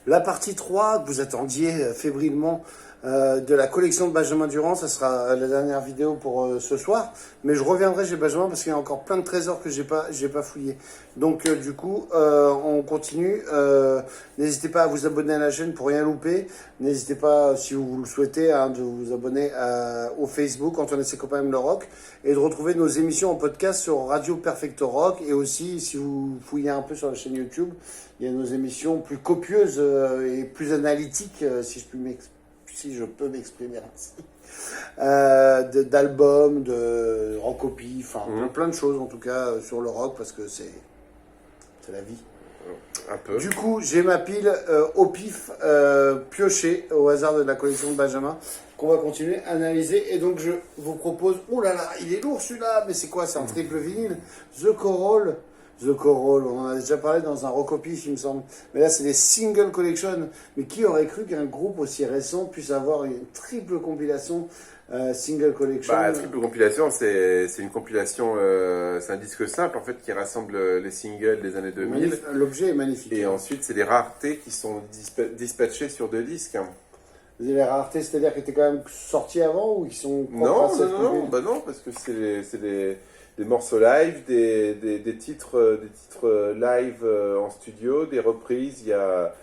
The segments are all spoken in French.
La partie 3 que vous attendiez fébrilement de la collection de Benjamin Durand, ça sera la dernière vidéo pour ce soir. Mais je reviendrai chez Benjamin parce qu'il y a encore plein de trésors que j'ai pas fouillés. Donc du coup, on continue. N'hésitez pas à vous abonner à la chaîne pour rien louper. N'hésitez pas, si vous le souhaitez, hein, de vous abonner au Facebook Antoine et ses copains aiment le rock et de retrouver nos émissions en podcast sur Radio Perfecto Rock. Et aussi, si vous fouillez un peu sur la chaîne YouTube, il y a nos émissions plus copieuses et plus analytiques, si je peux m'exprimer ainsi, d'albums, de rockopie, enfin plein de choses en tout cas sur le rock parce que c'est la vie. Un peu. Du coup, j'ai ma pile au pif piochée au hasard de la collection de Benjamin qu'on va continuer à analyser. Et donc, je vous propose... Oh là là, il est lourd celui-là. Mais c'est quoi? C'est un triple vinyle. The Coral. The Coral, on en a déjà parlé dans un Rockopif, il me semble. Mais là, c'est des single collection. Mais qui aurait cru qu'un groupe aussi récent puisse avoir une triple compilation single collection? Bah, triple compilation, c'est une compilation, c'est un disque simple en fait qui rassemble les singles des années 2000. L'objet est magnifique. Et ensuite, c'est des raretés qui sont dispatchées sur 2 disques. Les raretés, c'est-à-dire qui étaient quand même sortis avant ou qui sont non, parce que c'est des morceaux live, des titres live en studio, des reprises. Il y a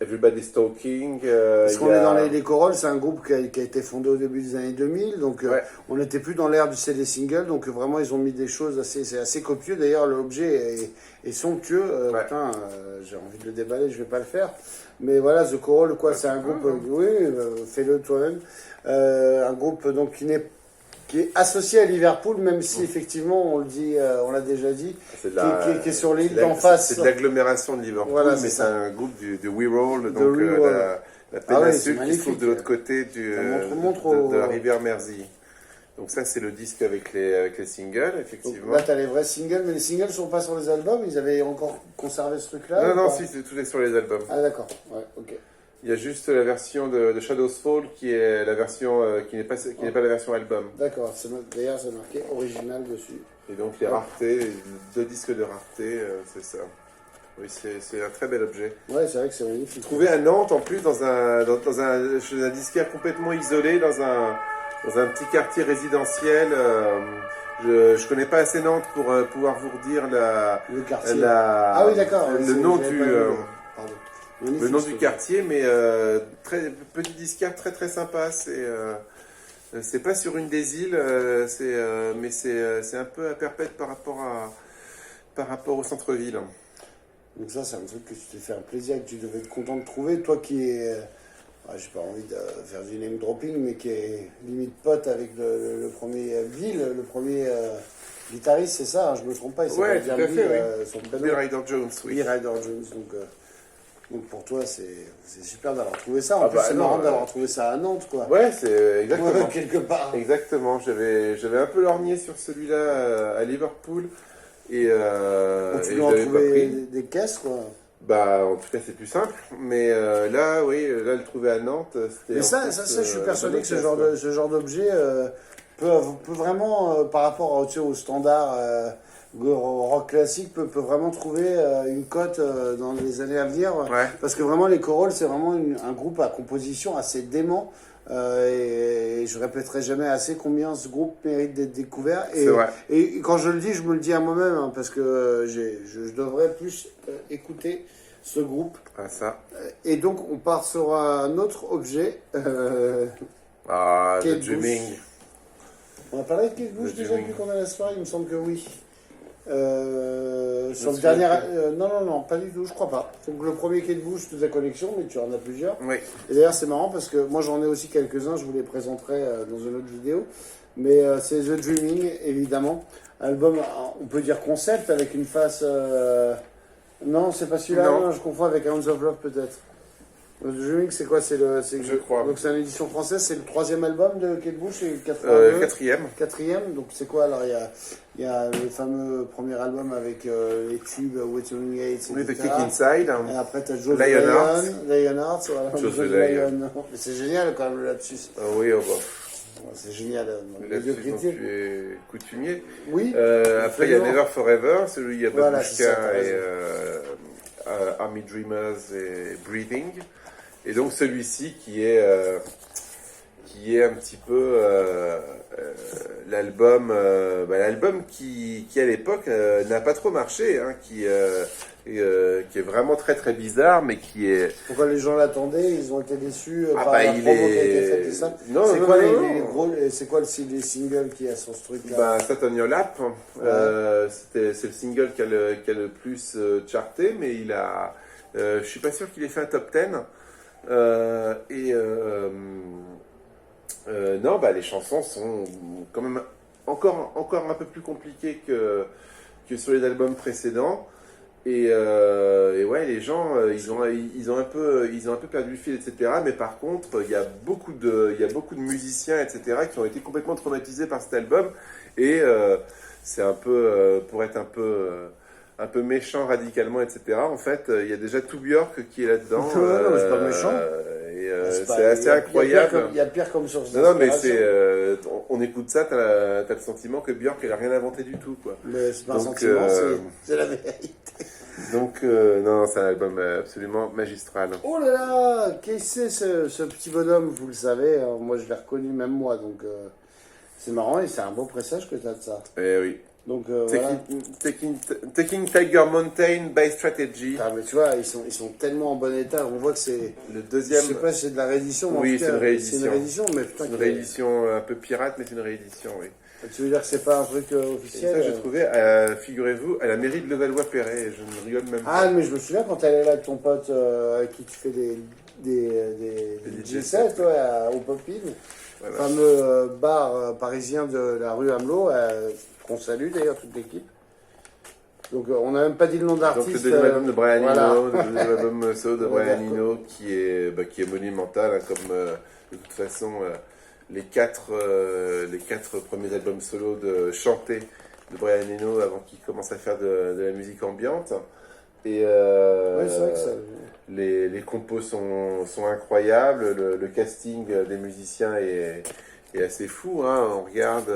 Everybody's Talking. Parce qu'on est dans les Corolles, c'est un groupe qui a été fondé au début des années 2000, donc ouais. On n'était plus dans l'ère du CD single, donc vraiment ils ont mis des choses c'est assez copieux. D'ailleurs, l'objet est somptueux. Ouais. Putain, j'ai envie de le déballer, je vais pas le faire. Mais voilà, The Coral, quoi, c'est un groupe. Oui, fais-le toi-même. Un groupe donc qui est associé à Liverpool, même si effectivement on le dit, on l'a déjà dit, qui est sur l'île d'en face. C'est de l'agglomération de Liverpool, voilà, mais c'est un groupe de Wirral, donc la péninsule qui se trouve de l'autre côté de la rivière Mersey. Donc ça c'est le disque avec les singles, effectivement. Donc là tu as les vrais singles, mais les singles ne sont pas sur les albums, ils avaient encore conservé ce truc-là? Non, si, c'est tout est sur les albums. Ah d'accord, ouais, ok. Il y a juste la version de Shadows Fall qui est la version qui n'est pas la version album. D'accord, d'ailleurs c'est marqué original dessus. Et donc les raretés, 2 disques de rareté, c'est ça. Oui, c'est un très bel objet. Ouais, c'est vrai que c'est magnifique. Trouvé à Nantes en plus chez un disquaire complètement isolé dans un petit quartier résidentiel. Je connais pas assez Nantes pour pouvoir vous redire le quartier. Ah oui, d'accord. Le nom du Magnifique, le nom du quartier, mais très petit disquaire très très sympa. C'est pas sur une des îles, mais c'est un peu à perpète par rapport au centre-ville. Donc ça, c'est un truc que tu t'es fait un plaisir, que tu devais être content de trouver, toi qui es, j'ai pas envie de faire du name dropping, mais qui est limite pote avec le premier Bill, le premier guitariste, c'est ça, hein, je me trompe pas, il s'appelle bien Bill, Bill Ryder Jones, oui. Bill Ryder Jones, donc pour toi, c'est super d'avoir trouvé ça. En plus, c'est marrant d'avoir trouvé ça à Nantes, quoi. Ouais, c'est exactement. Quelque part. Exactement. J'avais un peu lorgné sur celui-là à Liverpool. Et tu dois en trouver des caisses, quoi. Bah, en tout cas, c'est plus simple. Mais là, oui, là, le trouver à Nantes, c'était. Mais ça, je suis persuadé que ce genre d'objet peut vraiment, par rapport au standard rock classique, peut vraiment trouver une cote dans les années à venir. Ouais. Parce que vraiment, les Corolles, c'est vraiment un groupe à composition assez dément. Et je répéterai jamais assez combien ce groupe mérite d'être découvert. Et quand je le dis, je me le dis à moi-même, hein, parce que je devrais plus écouter ce groupe. Ah, ça. Et donc, on part sur un autre objet. The Dreaming. On a parlé de Kate Bush déjà depuis qu'on a la soirée, il me semble que oui. Sur le dernier. Non, pas du tout, je crois pas. Donc le premier Kate Bush de ta collection, mais tu en as plusieurs. Oui. Et d'ailleurs, c'est marrant parce que moi j'en ai aussi quelques-uns, je vous les présenterai dans une autre vidéo. Mais c'est The Dreaming, évidemment. Album, on peut dire concept, avec une face. Non, c'est pas celui-là, non, je confonds avec Hounds of Love peut-être. The Dreaming, c'est quoi? Je crois. Donc c'est une édition française, c'est le 3e album de Kate Bush et 4e. 4e, donc c'est quoi alors? Il y a le fameux premier album avec les tubes Wuthering Heights, Oui, The Kick Inside. Et après tu as Joe Lionheart. Lionheart. C'est génial quand même là-dessus. Oui, c'est génial. Là-dessus, tu es coutumier. Oui. Après, il y a Never Forever, celui où il y a Babushka et Army Dreamers et Breathing. Et donc celui-ci qui est un petit peu l'album qui à l'époque n'a pas trop marché, hein, qui est vraiment très très bizarre, mais qui est... Pourquoi les gens l'attendaient? Ils ont été déçus Ah par bah, la il promo qui a été est... faite et ça? Non, C'est non, quoi non, les non. gros, c'est quoi les singles qui a sur ce truc-là? Bah, Sat on Your Lap, c'est le single qui a le plus charté, mais je suis pas sûr qu'il ait fait un top 10. Non, bah, les chansons sont quand même encore un peu plus compliquées que sur les albums précédents. Et ouais, les gens, ils ont un peu perdu le fil, etc. Mais par contre, il y a beaucoup de musiciens, etc., qui ont été complètement traumatisés par cet album. Et c'est un peu, pour être un peu méchant radicalement, etc. En fait, il y a déjà tout Björk qui est là-dedans. Non, c'est pas méchant. C'est assez incroyable. Il y a pire comme source Non, mais d'inspiration. on écoute ça, t'as le sentiment que Björk, elle a rien inventé du tout, quoi. Mais c'est pas un Donc, sentiment, c'est la vérité. Donc, non, c'est un album absolument magistral. Oh là là, qu'est-ce que c'est ce petit bonhomme, vous le savez, hein, moi je l'ai reconnu, même moi, donc c'est marrant et c'est un beau pressage que tu as de ça. Eh oui. Donc voilà. Taking Tiger Mountain by Strategy. Ah, mais tu vois, ils sont tellement en bon état, on voit que c'est... Le deuxième. Je sais pas si c'est de la réédition, mais Oui, en tout c'est cas, une réédition. c'est une réédition, mais putain... C'est une réédition un peu pirate, mais c'est une réédition, oui. Tu veux dire que c'est pas un truc Et officiel? ça, j'ai trouvé, figurez-vous, à la mairie de Levallois-Perret, et je ne rigole même Ah, pas. mais je me souviens quand elle est là avec ton pote avec qui tu fais des DJ sets, ouais, au Pop-In, Voilà. fameux bar parisien de la rue Hamelot, qu'on salue d'ailleurs, toute l'équipe. Donc on n'a même pas dit le nom Donc d'artiste. le deuxième album de Brian voilà. Eno, le deuxième album solo de Ouais, Brian d'accord. Eno, qui est monumental, hein, comme de toute façon les quatre premiers albums solo chantés de Brian Eno avant qu'il commence à faire de la musique ambiante. Et Ouais, c'est vrai que ça... les compos sont incroyables, le casting des musiciens est assez fou, hein. On regarde,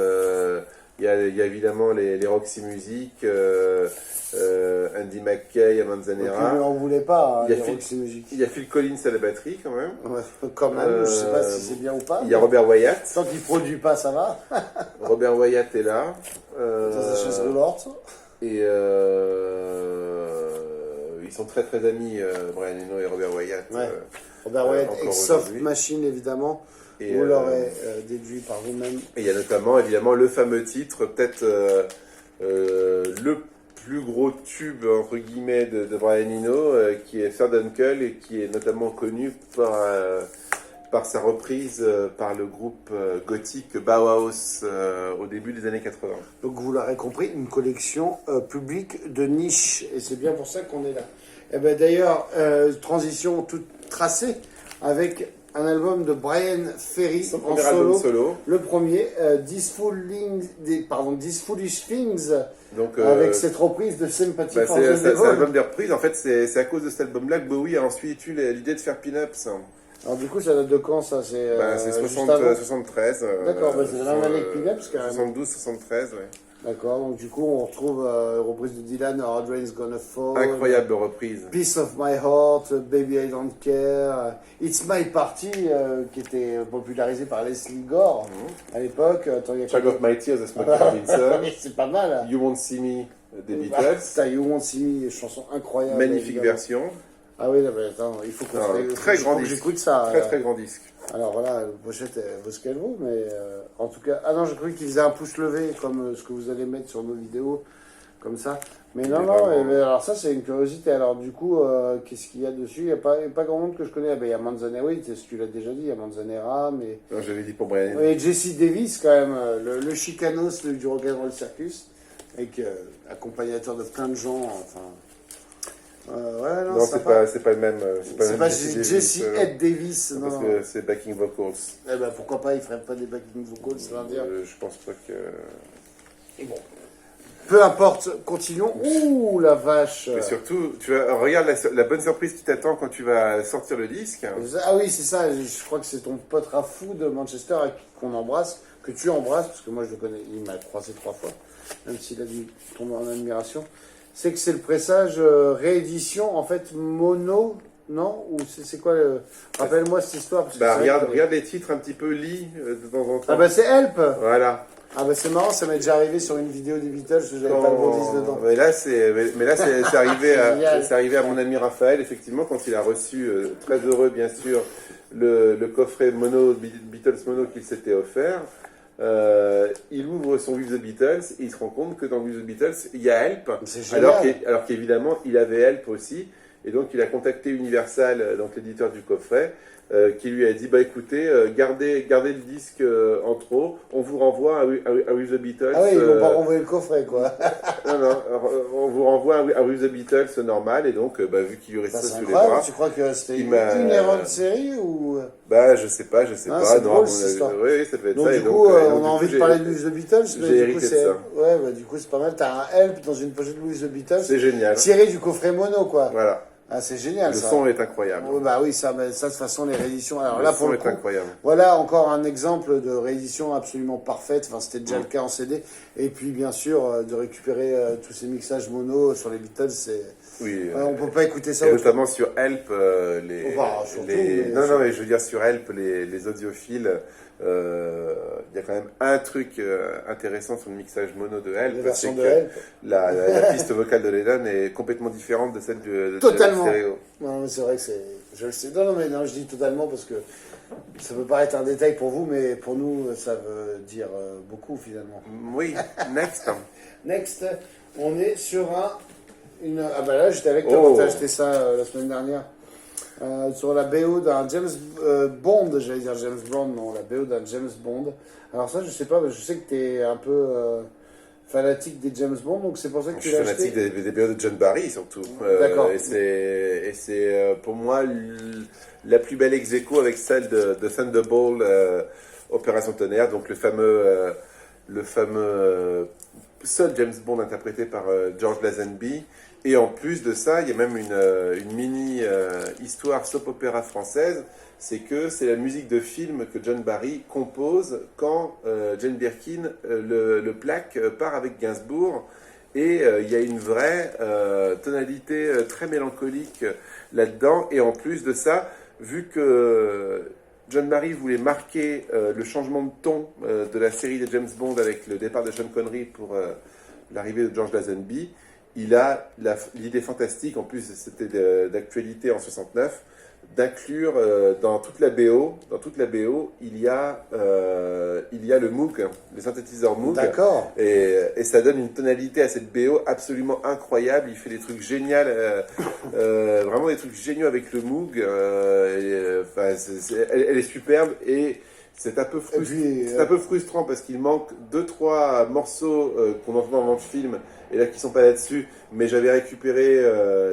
il y a évidemment les Roxy Music, Andy McKay, Donc, Manzanera. on ne voulait pas, hein, Il y a les Phil- Roxy Music. Il y a Phil Collins à la batterie quand même. Ouais, quand même, je sais pas si c'est bien ou pas. Il y a Robert Wyatt. Tant qu'il produit pas, ça va. Robert Wyatt est là. Ça, c'est chez Roulort. Et ils sont très très amis, Brian Eno et Robert Wyatt. Ouais. Robert Wyatt, encore ex-Soft aujourd'hui. Machine, évidemment. Et, Vous l'aurez déduit par vous-même. et il y a notamment évidemment le fameux titre, peut-être le plus gros tube entre guillemets de Brian Eno, qui est Third Uncle et qui est notamment connu par sa reprise par le groupe gothique Bauhaus au début des années 80. Donc vous l'aurez compris, une collection publique de niche. Et c'est bien pour ça qu'on est là. Et ben d'ailleurs, transition toute tracée avec un album de Brian Ferry Son en premier solo. album solo. Le premier, These Foolish Things, Donc, avec cette reprise de Sympathy bah, for the c'est un Devil. album de reprise. En fait, c'est à cause de cet album-là que Bowie a ensuite eu l'idée de faire Pin-Ups. Alors du coup, ça date de quand ça? C'est C'est juste avant 73. D'accord, bah, c'est la même année que Pin-Ups, carrément. 72, 73, ouais. D'accord, donc du coup, on retrouve reprise de Dylan, Hard Rain's Gonna Fall. Incroyable reprise. Piece of My Heart, Baby I Don't Care, It's My Party, qui était popularisé par Leslie Gore à l'époque. Attends, il y a Child of My Tears de Smokey Robinson. C'est pas mal. You Won't See Me des Ah, Beatles. putain, You Won't See Me, chanson incroyable. Magnifique évidemment. version. Ah oui, non, mais attends, il faut qu'on Très grand disque. j'écoute ça. Très très grand disque. Alors voilà, la pochette elle vaut ce qu'elle vaut, mais en tout cas... Ah non, j'ai cru qu'il faisait un pouce levé, comme ce que vous allez mettre sur nos vidéos, comme ça. Mais non, Mais non, vraiment. mais alors ça c'est une curiosité. Alors du coup, qu'est-ce qu'il y a dessus? Il n'y a pas grand monde que je connais. Ah, ben, il y a Manzanera, oui, tu l'as déjà dit, il y a Manzanera, mais... Non, j'avais dit pour Brian. Et Jesse Davis quand même, le chicanos du Rock'n'Roll Circus, avec accompagnateur de plein de gens, enfin... ouais, non, Non, sympa. c'est pas le même. C'est pas Jesse Ed Davis, non. Parce que c'est backing vocals. Eh ben, pourquoi pas, il ferait pas des backing vocals, ça veut dire. Je pense pas que. Et bon. Peu importe, continuons. Ouh, la vache. Mais surtout, regarde la bonne surprise qui t'attend quand tu vas sortir le disque. Ah oui, c'est ça, je crois que c'est ton pote Rafou de Manchester qu'on embrasse, que tu embrasses, parce que moi je le connais, il m'a croisé 3 fois, même s'il a dû tomber en admiration. c'est que c'est le pressage réédition, en fait, mono, non? Ou c'est quoi le... Rappelle-moi cette histoire. Parce que Bah, c'est vrai regarde les titres un petit peu, lis de temps en temps. Ah bah c'est Help! Voilà. Ah bah c'est marrant, ça m'est déjà arrivé sur une vidéo des Beatles, que j'avais pas le bon disque dedans. Mais là, c'est arrivé, Génial. c'est arrivé à mon ami Raphaël, effectivement, quand il a reçu, très heureux bien sûr, le coffret mono, Beatles mono qu'il s'était offert. Il ouvre son With the Beatles et il se rend compte que dans With the Beatles, il y a Help, alors qu'évidemment, il avait Help aussi. Et donc, il a contacté Universal, donc l'éditeur du coffret, qui lui a dit, bah écoutez, gardez le disque en trop, on vous renvoie à With the Beatles. Ah oui, ils vont pas renvoyer le coffret, quoi. Non, on vous renvoie à With the Beatles normal, et donc, bah, vu qu'il lui restait ça sous les bras... Tu crois que c'était une erreur de série, ou... Bah, je sais pas. C'est Non, drôle, cette histoire. Oui, ça devait être donc, ça. Du coup, on a envie de parler de With the Beatles, mais j'ai du coup, hérité de ça. Ouais, bah, du coup, c'est pas mal. T'as un Help dans une pochette de With the Beatles. C'est génial. Tiré du coffret mono, quoi. Voilà. Ah, c'est génial, Le ça. son est incroyable. Bah oui, ça, de toute façon, les rééditions. Alors Le là, pour son le coup, est incroyable. voilà encore un exemple de réédition absolument parfaite. Enfin, c'était déjà le cas en CD. Et puis, bien sûr, de récupérer tous ces mixages mono sur les Beatles, c'est. Oui. On peut pas écouter ça. Et notamment sur Help, non, mais je veux dire sur Help, les audiophiles. Il y a quand même un truc intéressant sur le mixage mono de Help, c'est que la piste vocale de Lennon est complètement différente de celle de totalement. stéréo. Non, mais c'est vrai que c'est. Je le sais. Non, mais non, je dis totalement parce que ça peut paraître un détail pour vous, mais pour nous, ça veut dire beaucoup finalement. Oui, next. Next, on est sur ah bah là, j'étais avec toi quand t'as acheté ça la semaine dernière. Sur la BO d'un James Bond, j'allais dire James Bond, non, la BO d'un James Bond. Alors ça, je sais pas, je sais que t'es un peu fanatique des James Bond, donc c'est pour ça que tu l'as acheté. Je suis fanatique des BO de John Barry, surtout. D'accord. Et c'est pour moi la plus belle ex-aequo avec celle de Thunderball, Opération Tonnerre, donc le fameux seul James Bond interprété par George Lazenby. Et en plus de ça, il y a même une mini histoire soap-opéra française, c'est que c'est la musique de film que John Barry compose quand Jane Birkin le plaque part avec Gainsbourg. Et il y a une vraie tonalité très mélancolique là-dedans. Et en plus de ça, vu que John Barry voulait marquer le changement de ton de la série de James Bond avec le départ de Sean Connery pour l'arrivée de George Lazenby, il a l'idée fantastique, en plus c'était d'actualité en 69, d'inclure dans toute la BO, il y a le Moog, les synthétiseurs Moog. D'accord. Et ça donne une tonalité à cette BO absolument incroyable. Il fait des trucs géniaux, vraiment des trucs géniaux avec le Moog. Elle est superbe et c'est un peu frustrant parce qu'il manque 2-3 morceaux qu'on entend dans le film et là qui sont pas là-dessus, mais j'avais récupéré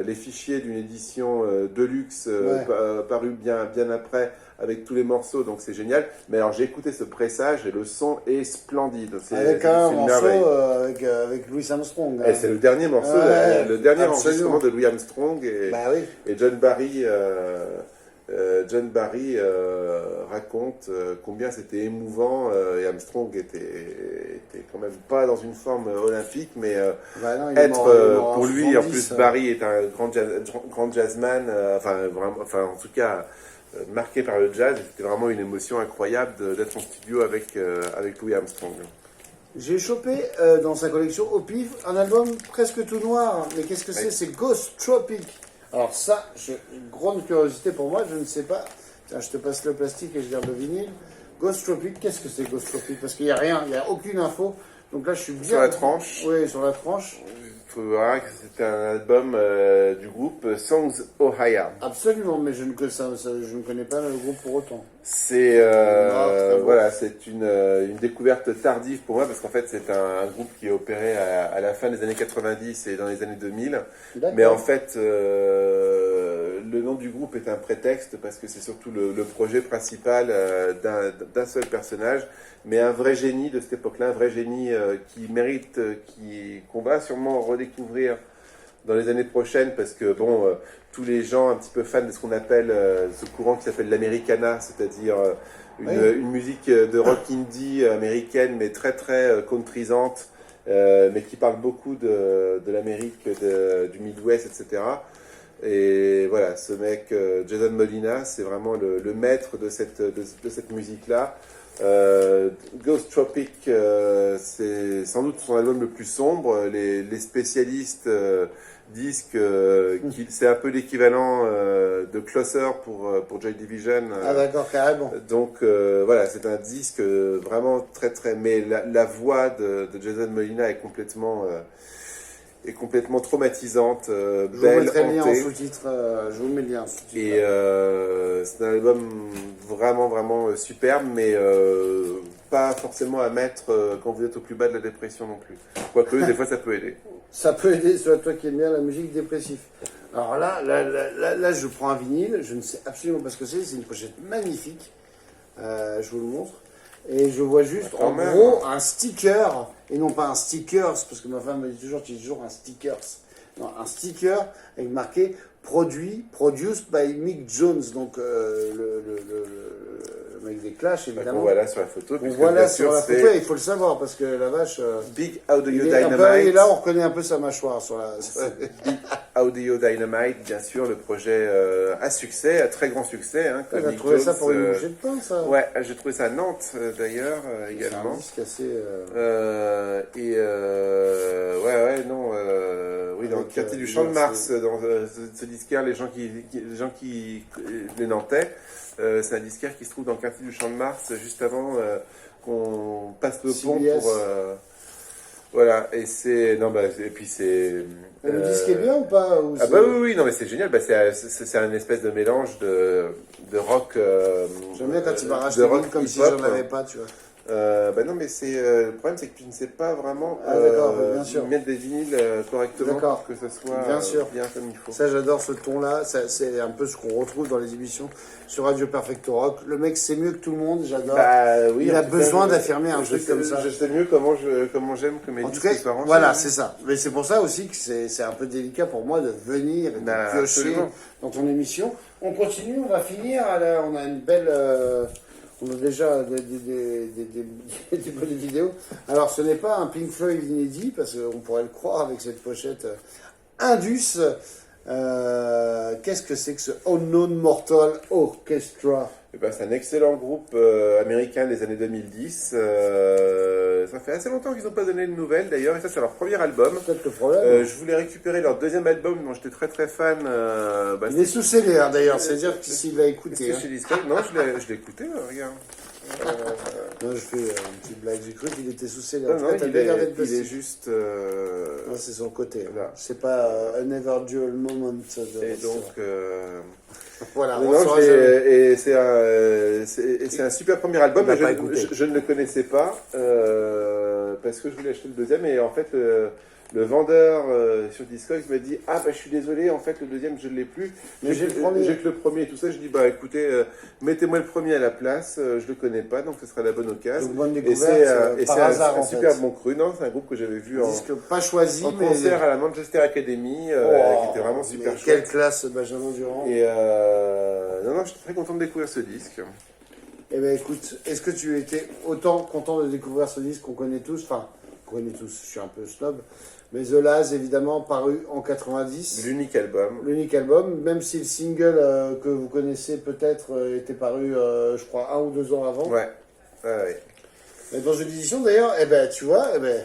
les fichiers d'une édition deluxe parue bien après avec tous les morceaux, donc c'est génial. Mais alors j'ai écouté ce pressage et le son est splendide. Avec un morceau avec Louis Armstrong. Et c'est le dernier morceau, le dernier enregistrement de Louis Armstrong et John Barry. John Barry raconte combien c'était émouvant et Armstrong était quand même pas dans une forme olympique, mais pour lui, en plus Barry est un grand jazzman, en tout cas marqué par le jazz, c'était vraiment une émotion incroyable d'être en studio avec Louis Armstrong. J'ai chopé dans sa collection au pif un album presque tout noir, mais qu'est-ce que c'est? C'est Ghost Tropic. Alors ça, une grande curiosité pour moi, je ne sais pas. Tiens, je te passe le plastique et je garde le vinyle. Ghost Tropic, qu'est-ce que c'est Ghost Tropic? Parce qu'il n'y a rien, il n'y a aucune info. Donc là, je suis bien... Sur la tranche. Oui, sur la tranche. Il faut voir que c'était un album du groupe Songs Ohio. Absolument, mais je ne connais pas le groupe pour autant. C'est c'est une découverte tardive pour moi parce qu'en fait c'est un groupe qui est opéré à la fin des années 90 et dans les années 2000. Mais en fait le nom du groupe est un prétexte parce que c'est surtout le projet principal d'un seul personnage, mais un vrai génie de cette époque-là, un vrai génie qui mérite, qu'on va sûrement redécouvrir dans les années prochaines parce que tous les gens un petit peu fans de ce qu'on appelle ce courant qui s'appelle l'Americana, c'est-à-dire une musique de rock indie américaine mais très très countrysante mais qui parle beaucoup de l'Amérique, du Midwest, etc. Et voilà, ce mec, Jason Molina, c'est vraiment le maître de cette musique-là. Ghost Tropic, c'est sans doute son album le plus sombre. Les spécialistes disent que c'est un peu l'équivalent de Closer pour Joy Division. Ah d'accord, carrément. Donc voilà, c'est un disque vraiment très très... Mais la voix de Jason Molina est complètement traumatisante, Je vous belle, mettrai le lien en hantée. sous-titre. Je vous mets le lien en sous-titre. Et c'est un album vraiment superbe, mais pas forcément à mettre quand vous êtes au plus bas de la dépression non plus. Quoique, des fois, ça peut aider. Ça peut aider, soit toi qui aimes bien la musique dépressive. Alors là, je prends un vinyle, je ne sais absolument pas ce que c'est une pochette magnifique. Je vous le montre. Et je vois juste, Quand en même. gros, un sticker, et non pas un stickers, parce que ma femme me dit toujours, tu dis toujours un stickers. Non, un sticker avec marqué Produced by Mick Jones, donc le mec des Clash, On évidemment. voit là sur la photo. On puisque, voit là bien sur sûr, la c'est photo, il faut le savoir, parce que la vache... Big Audio il est un peu, et Dynamite. là, on reconnaît un peu sa mâchoire sur la... Big Audio Dynamite, bien sûr, le projet à succès, à très grand succès. Hein, On comme a Mick trouvé ça Jones, pour une bouchée de pain, ça. Ouais, j'ai trouvé ça à Nantes d'ailleurs C'est un également. disque assez... Ouais, non, oui, dans le Avec, quartier du Champ de c'est- Mars, dans ce disquaire, les gens qui les Nantais, c'est un disquaire qui se trouve dans le quartier du Champ de Mars, juste avant qu'on passe le pont CBS. pour, voilà, et c'est, non, bah, et puis c'est. Le disque est bien ou pas ou Ah c'est- bah oui, non, mais c'est génial, bah, c'est un espèce de mélange de rock. J'aime bien quand il m'a de racheté rock une comme si hip-hop. j'en avais pas, tu vois. Bah non, mais le problème, c'est que tu ne sais pas vraiment Ah, d'accord, bien sûr. mettre des vinyles correctement D'accord. pour que ça soit Bien sûr. bien comme il faut. Ça, j'adore ce ton-là. C'est un peu ce qu'on retrouve dans les émissions sur Radio Perfecto Rock. Le mec, c'est mieux que tout le monde, j'adore. Bah, oui, Il en a tout cas, besoin d'affirmer un je truc sais- comme ça. Je sais mieux comment j'aime que mes En tout disques cas, soient rangés. voilà, hein. c'est ça. Mais c'est pour ça aussi que c'est un peu délicat pour moi de venir et de Bah, piocher absolument. dans ton émission. On continue, on va finir. Là, on a une belle... on a déjà des bonnes vidéos. Alors, ce n'est pas un Pink Floyd inédit, parce qu'on pourrait le croire avec cette pochette Indus. Qu'est-ce que c'est que ce Unknown Mortal Orchestra? Eh ben, c'est un excellent groupe américain des années 2010. Ça fait assez longtemps qu'ils n'ont pas donné de nouvelles d'ailleurs, et ça c'est leur premier album. Peut-être le problème. Je voulais récupérer leur deuxième album dont j'étais très très fan. Bah, Il est sous CD d'ailleurs, c'est-à-dire qu'il l'a écouté. c'était Hein. chez Discog. Non, je l'ai écouté, regarde. Non, je fais une petite blague, j'ai cru qu'il était sous CD. En Non, tout non, cas, t'as bien gardé le il est plastique. juste. Non, c'est son côté. Voilà. C'est pas un Never Dual Moment. Et donc. voilà, Non, on non, saura jamais. et c'est un super premier album, On l'a mais pas écouté. je ne le connaissais pas parce que je voulais acheter le deuxième et en fait le vendeur sur Discogs m'a dit ah bah je suis désolé en fait le deuxième je ne l'ai plus, Mais j'ai le premier. j'ai que le premier et tout ça. Je dis bah écoutez mettez-moi le premier à la place, je le connais pas donc ce sera la bonne occasion. Donc, bonne Et découverte c'est par un hasard en super fait. bon cru, non c'est un groupe que j'avais vu Disque pas choisi, en mais. concert à la Manchester Academy Oh, qui était vraiment super mais chouette. quelle classe, Benjamin Durand. Et non, j'étais très content de découvrir ce disque. Eh ben écoute, est-ce que tu étais autant content de découvrir ce disque qu'on connaît tous, enfin, qu'on connaît tous, je suis un peu snob, mais The Laz, évidemment, paru en 90, L'unique album. l'unique album, même si le single que vous connaissez peut-être était paru, je crois, 1 ou 2 ans avant. Ouais. Ouais. Mais dans une édition d'ailleurs, eh ben tu vois, eh ben,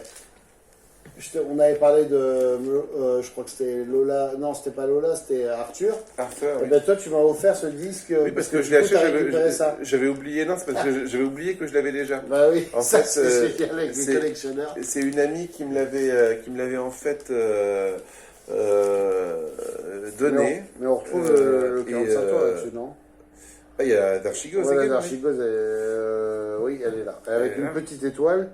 on avait parlé de, je crois que c'était Lola, non c'était pas Lola, c'était Arthur. Arthur, Eh oui. ben toi tu m'as offert ce disque Oui, parce que je du l'ai coup, acheté, t'as récupéré ça. j'avais oublié, non, c'est parce que j'avais oublié que je l'avais déjà. Bah oui, En ça fait, c'est génial avec les c'est- collectionneurs. C'est une amie qui me l'avait en fait donné. Mais on retrouve le et, 45 tours là-dessus, non? Ah, il y a Darchigo, Voilà, c'est l'Archigose, oui, elle est là. Avec Elle est une là. petite étoile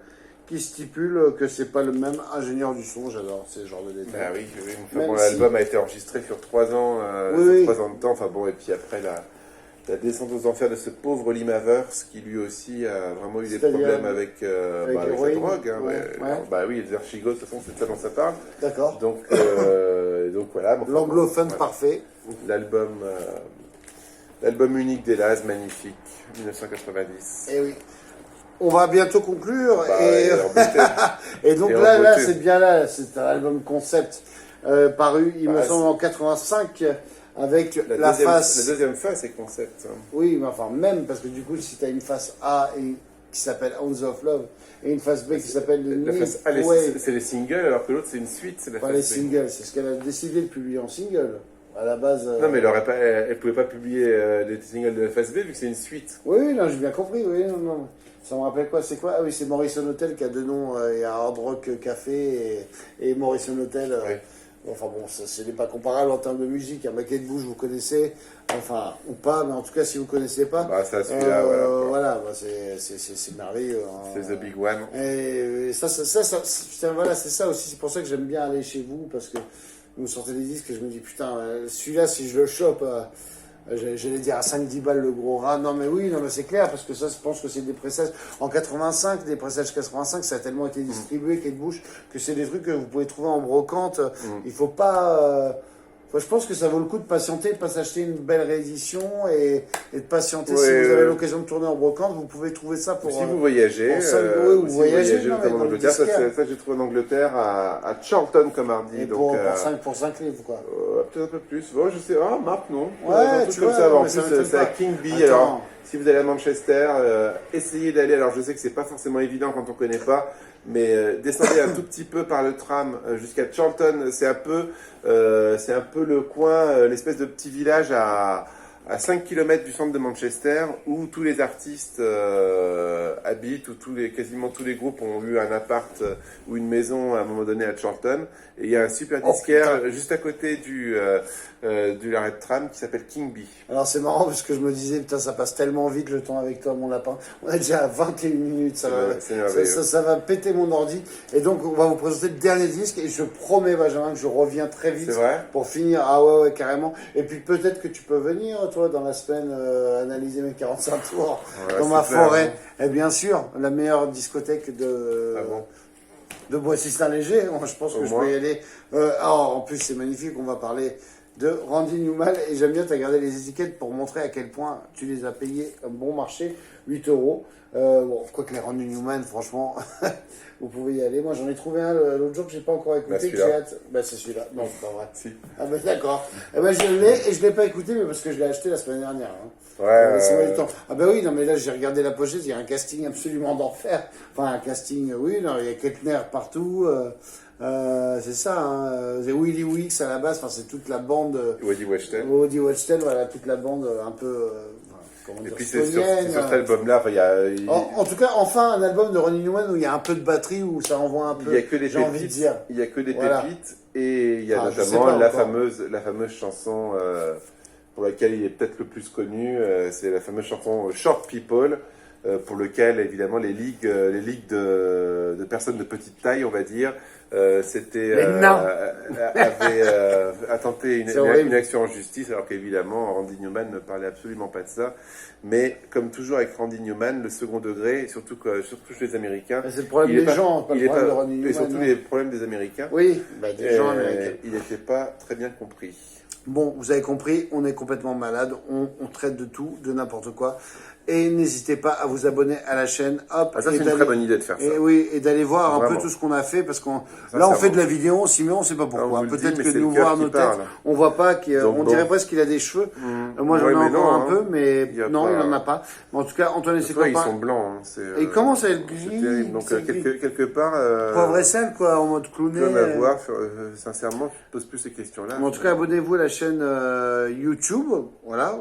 qui stipule que c'est pas le même ingénieur du son, j'adore ces genres de détails. Bah oui, oui. Enfin, Même bon, si- l'album a été enregistré sur 3 ans, Oui, sur oui. 3 ans de temps. Enfin bon, et puis après la descente aux enfers de ce pauvre Lee Mavers qui lui aussi a vraiment eu des C'est-à-dire problèmes avec la l'héroïne, drogue. Hein, ouais, mais, ouais. alors, bah oui, les Archigos, de toute façon, c'est de ça dont ça parle. D'accord. Donc voilà. Bon, enfin, L'anglophone voilà. parfait. L'album unique des Laz, magnifique, 1990. Eh oui. On va bientôt conclure. Bah, et... en beauté. et donc Et en là, beauté. c'est bien là. C'est un album concept paru, il me Bah, semble, en 85, avec La la deuxième, face. la deuxième face est concept. Hein. Oui, mais enfin, même, parce que du coup, si tu as une face A qui s'appelle Hounds of Love et une face B qui s'appelle La face A, Ouais. c'est les singles, alors que l'autre, c'est une suite. C'est la Pas face les B. singles, c'est ce qu'elle a décidé de publier en single. À la base. Non, mais elle pouvait pas publier les singles de la face B vu que c'est une suite. Oui, non, j'ai bien compris, oui, non, non. Ça me rappelle quoi? C'est quoi? Ah oui, c'est Morrison Hotel qui a deux noms. Il y a Hard Rock Café et Morrison Hotel. Ouais. Enfin bon, ce n'est pas comparable en termes de musique. Un Baquet de Bouche, vous connaissez, enfin, ou pas, mais en tout cas, si vous ne connaissez pas. Bah, ça, celui-là, voilà. Voilà, bah, c'est merveilleux. Hein. C'est The Big One. Et putain, voilà, c'est ça aussi. C'est pour ça que j'aime bien aller chez vous, parce que vous sortez des disques et je me dis, putain, celui-là, si je le chope, j'allais dire à 5-10 balles le gros rat. Non, mais oui, non, mais c'est clair, parce que ça, je pense que c'est des pressages. En 85, des pressages 85, ça a tellement été distribué, Kate Bush, que c'est des trucs que vous pouvez trouver en brocante. Il faut pas. Je pense que ça vaut le coup de patienter, de pas s'acheter une belle réédition et de patienter. Si vous avez l'occasion de tourner en brocante, vous pouvez trouver ça pour. Si vous voyagez, pour 5 euros, ou si voyagez, non, notamment en dans le Angleterre, ça, disquaire. ça, j'ai trouvé en Angleterre à Charlton comme mardi. Et Donc, pour 5 livres, quoi. peut-être un peu plus. Bon, je sais. Ah, Marc, non. Ouais, Un truc tu comme vois, ça. En mais ça plus, m'étonne c'est à pas. King Bee. Attends. Alors, si vous allez à Manchester, essayez d'aller. Alors, je sais que c'est pas forcément évident quand on connaît pas, mais descendez un tout petit peu par le tram jusqu'à Charlton. C'est un peu le coin, l'espèce de petit village à 5 km du centre de Manchester où tous les artistes habitent, où quasiment tous les groupes ont eu un appart ou une maison à un moment donné à Charlton. Et il y a un super disquaire juste à côté du arrêt de tram qui s'appelle King Bee. Alors c'est marrant parce que je me disais, putain, ça passe tellement vite le temps avec toi, mon lapin. On est déjà à 21 minutes, ça va péter mon ordi. Et donc, on va vous présenter le dernier disque et je promets, Benjamin, que je reviens très vite C'est vrai pour finir. Ah ouais, carrément. Et puis peut-être que tu peux venir, toi, dans la semaine, analyser mes 45 tours dans ma forêt. Et bien sûr, la meilleure discothèque de Boissy-Saint-Léger. Je pense que je peux y aller. En plus, c'est magnifique, on va parler de Randy Newman, et j'aime bien, tu as gardé les étiquettes pour montrer à quel point tu les as payées un bon marché, 8 euros. Quoique les Randy Newman, franchement, vous pouvez y aller. Moi, j'en ai trouvé un l'autre jour que j'ai pas encore écouté, que j'ai hâte. C'est celui-là. Non, c'est pas vrai. Si. Ah d'accord. Je l'ai, et je l'ai pas écouté, mais parce que je l'ai acheté la semaine dernière. Hein. Ouais. Du temps. Ah oui, non, mais là, j'ai regardé la pochette, il y a un casting absolument d'enfer. Enfin, un casting, oui, non, il y a Kettner partout. C'est ça, hein. C'est Willy Weeks à la base, enfin, c'est toute la bande. Woody Watchtel. Woody Watchtel, voilà, toute la bande un peu. Comment Et dire, puis c'est sur stonienne. cet album-là, En tout cas, enfin, un album de Ronnie Newman où il y a un peu de batterie, où ça envoie un peu. il y a que des j'ai envie de pépites. dire. Il y a que des Voilà. pépites et il y a Je sais notamment pas la encore. fameuse chanson pour laquelle il est peut-être le plus connu, c'est la fameuse chanson Short People, pour lequel évidemment les ligues de personnes de petite taille, on va dire, a tenté une action en justice, alors qu'évidemment Randy Newman ne parlait absolument pas de ça. Mais comme toujours avec Randy Newman, le second degré, et surtout chez les Américains, C'est le problème des gens, pas le problème de Ronnie Newman. et surtout non. les problèmes des Américains. Oui, des gens américains. Il n'était pas très bien compris. Bon, vous avez compris, on est complètement malade, on traite de tout, de n'importe quoi. Et n'hésitez pas à vous abonner à la chaîne. Hop, Ah, ça, c'est une très bonne idée de faire ça. Et oui, et d'aller voir Vraiment. un peu tout ce qu'on a fait, parce qu'on là on fait de la vidéo, on s'y met, on sait pas pourquoi. on vous le Peut-être dit, mais que c'est nous le cœur voir qui nos têtes, parle. on voit pas, Donc, on dirait presque qu'il a des cheveux. Moi j'en Ouais, ai mais encore non, un peu, mais il y a non, pas- il en a pas. Mais en tout cas, Antoine et ses Toi, ils copains. sont blancs. Hein, Et il commence à être c'est gris. terrible. Donc, c'est gris. quelque part, Poivre et sel, quoi, en mode clowné. plein à voir. Sincèrement, tu te poses plus ces questions-là. En tout cas, abonnez-vous à la chaîne YouTube, voilà,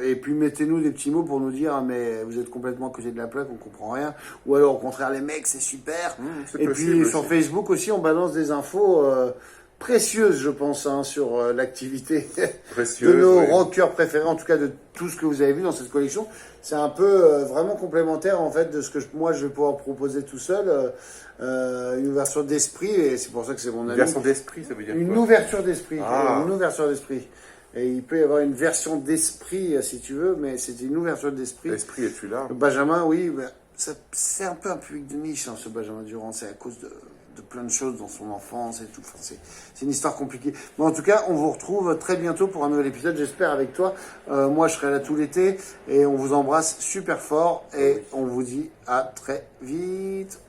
et puis mettez-nous des petits mots pour nous dire, ah, mais vous êtes complètement à côté de la plaque, on comprend rien, ou alors au contraire, les mecs, c'est super. C'est Et possible puis aussi. sur Facebook aussi, on balance des infos précieuses, je pense, hein, sur l'activité Précieuse, de nos oui. rockers préférés, en tout cas de tout ce que vous avez vu dans cette collection. C'est un peu vraiment complémentaire en fait de ce que moi je vais pouvoir proposer tout seul, une ouverture d'esprit, et c'est pour ça que c'est mon Une ami. version d'esprit, ça veut dire Une quoi? ouverture d'esprit. Ah. Une ouverture d'esprit. Et il peut y avoir une version d'esprit, si tu veux, mais c'est une ouverture d'esprit. L'esprit est-tu là? Benjamin, oui, c'est un peu un public de niche, hein, ce Benjamin Durand. C'est à cause de plein de choses dans son enfance et tout. Enfin, c'est une histoire compliquée. Bon, en tout cas, on vous retrouve très bientôt pour un nouvel épisode, j'espère, avec toi. Moi, je serai là tout l'été et on vous embrasse super fort et on vous dit à très vite.